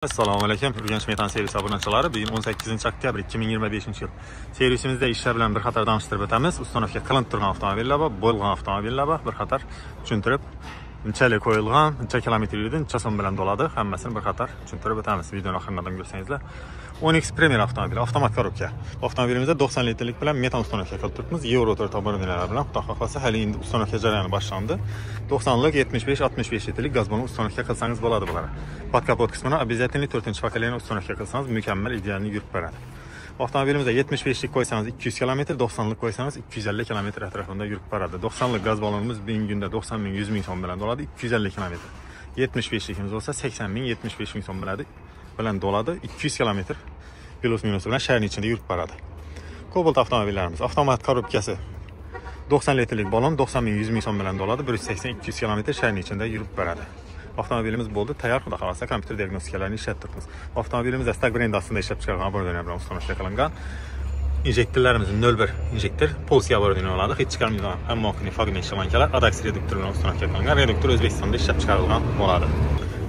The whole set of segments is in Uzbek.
Assalomu alaykum, Urganch Metan servis obunachilari. Bugun 18 oktyabr 2025 yil. Servisimizda ishlar bilan bir qator tanishtirib o'tamiz. Ustonovga qilinib turgan avtomobillar bor, bo'lgan avtomobillar bor. Bir qator tushuntirib, unchalik qo'yilgan, uncha kilometr yurdi, uncha so'm bilan bo'ladi. Hammasini bir qator tushuntirib o'tamiz. Videoni oxiridan ko'rsangizlar. Onyx Premier avtomobil, avtomat korobka. Avtomobilimizda 90 litrlik bilan metan ustonovga qilib turibmiz. Euro 4 oboronalar bilan, xudo xohlasa, hali endi ustonovga jarayoni boshlandi. 90lik 75-65 litrlik gaz balon ustonovga qilsangiz bo'ladi bular. Podkapot qismini обязательно 4-pakaliyani ustonovga qilsangiz mukammal ideal yurib beradi. Avtomobilimizda 75lik qo'ysangiz 200 km, 90lik qo'ysangiz 250 km atrofida yurib beradi. 90lik gaz balonimiz kunda 90 ming, 100 ming so'm bilan bo'ladi, 250 km. 75likimiz bo'lsa 80 ming, 75 ming so'm bilan bo'ladi, 200 km plus minus bilan shaharning ichida yurib beradi. Cobalt avtomobillarimiz, avtomat korobkasi 90 litrlik balon 90 ming, 100 ming so'm bilan bo'ladi, 180-200 km shaharning ichida yurib beradi. Avtomobilimiz bo'ldi, tayyor, xudo xohlasa kompyuter diagnostikalarni ishlatib turibmiz. Avtomobilimizda Stag brend ostida ishlab chiqargan oboronalar bilan ustonovga qilingan. Injektorlarimiz 01 injektor, Polskiy oboronalar bo'ladi, hech chiqarmaydigan hamma fragment shlankalar, ADAX reduktor bilan ustonovga qilingan. Reduktor O'zbekistonda ishlab chiqarilgan bo'ladi.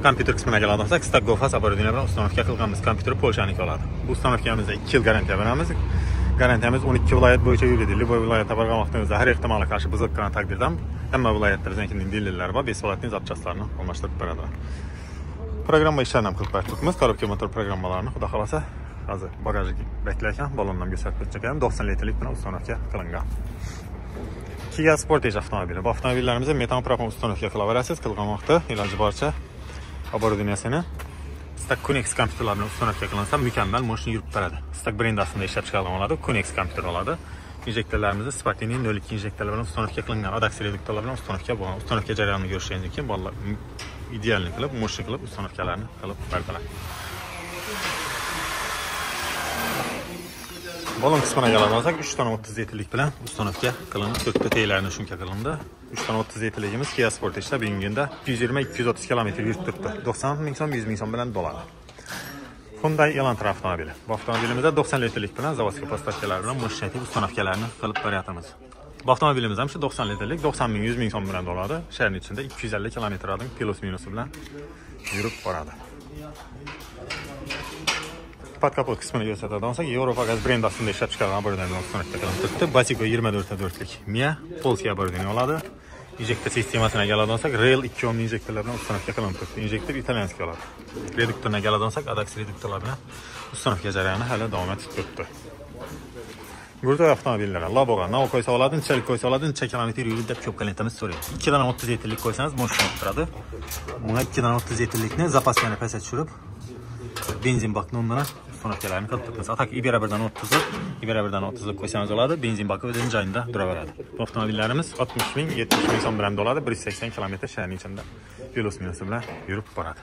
Kompyuter qismiga keladigan bo'lsak, Stag Gofas oboronalar bilan ustonovga qilganmiz. Kompyuter Polshaniki bo'ladi. Bu ustonovkamizda 2 yil garantiya beramiz. Garantiyamiz 12 viloyat bo'yicha yuradi. Bu viloyatda borgan vaqtingizda har ehtimolga qarshi buzilib qolgan taqdirda hamma viloyatlarimizning dalillari bor, besolatli zapchastlarni almashtirib beradi. Programma ishlarini ham qilib berdik. Korobka motor programmalarini xudo xolasa hozir bagajga beklayotgan balondan ko'rsatib o'tacağım. 90 litrlik bilan ustonovga qilingan. Kia Sportage avtomobili. Bu avtomobillarimizda metan propan ustonovga qilaverasiz. Qilgan vaqtda iloji boricha oboronatsini Stag Konex kompyuterlar bilan ustonovga qilinsa mukammal mashina yurib beradi. Stag brend ostida ishlab chiqarilgan bo'ladi, Konex kompyuter bo'ladi. Injektorlarimizni Spartini 02 injektorlar bilan ustonovga qilingan, ADAX reduktorlar bilan ustonovga bo'lgan. Ustonovga jarayonni ko'rishingiz keyin bolalar idealni qilib, mashina qilib ustonovkalarni qilib berdilar. Balon qismiga keladigan bo'lsak, 3 dona 30 litrlik bilan ustonovga qilindi. To'rtpeteylarni shunga qilindi. 3 dona 30 litrligimiz Kia Sportage'da bugunda 220-230 km yurib turibdi. 90 ming so'm, 100 ming so'm bilan bo'ladi. Hyundai Elantra avtomobili. Bu avtomobilimizda 90 litrlik bilan zavodskiy postavkalar bilan mashinatik ustonovkalarni qilib beryapmiz. Bu avtomobilimiz ham shu 90 litrlik, 90 ming, 100 ming so'm bilan bo'ladi. Shaharning ichida 250 km plus minusi bilan yurib boradi. Podkapot qismini ko'rsatadigan bo'lsak, Eurofagaz brend ostida ishlab chiqargan oboronalar bilan ustonovga qilinib turibdi. Basiko 24/4lik Mia Polskiy oborona bo'ladi. Injektor sistemasiga keladigan bo'lsak, Rail 2 ohmli injektorlar bilan ustonovga qilinib turibdi. Injektor italyanskiy bo'ladi. Reduktorga keladigan bo'lsak, ADAX reduktorlar bilan ustonovga jarayoni hali davom etib turibdi. Gurda avtomobillari Laboga nav qo'ysa oladi, unchalik qo'ysa oladi, uncha kilometr yuradi deb ko'p kalentamiz so'raydi. 2 dan 30 litrlik qo'ysangiz mashina turadi. Bunga 2 dan 30 litrlikni zapaskani pastga tushirib, benzin bakni undan ustonovkalarni qilib turibmiz. Atak Ibera 1dan 30 qo'ysangiz bo'ladi, benzin baki o'zining joyida turaveradi. Bu avtomobillarimiz 60 ming, 70 ming so'm bilan bo'ladi, 180 km shaharning ichida plus minusi bilan yurib boradi.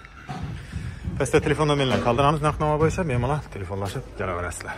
Pastda telefon nomerlarini qoldiramiz, narx-navo bo'yicha bemalol telefonlashib kelaverasizlar.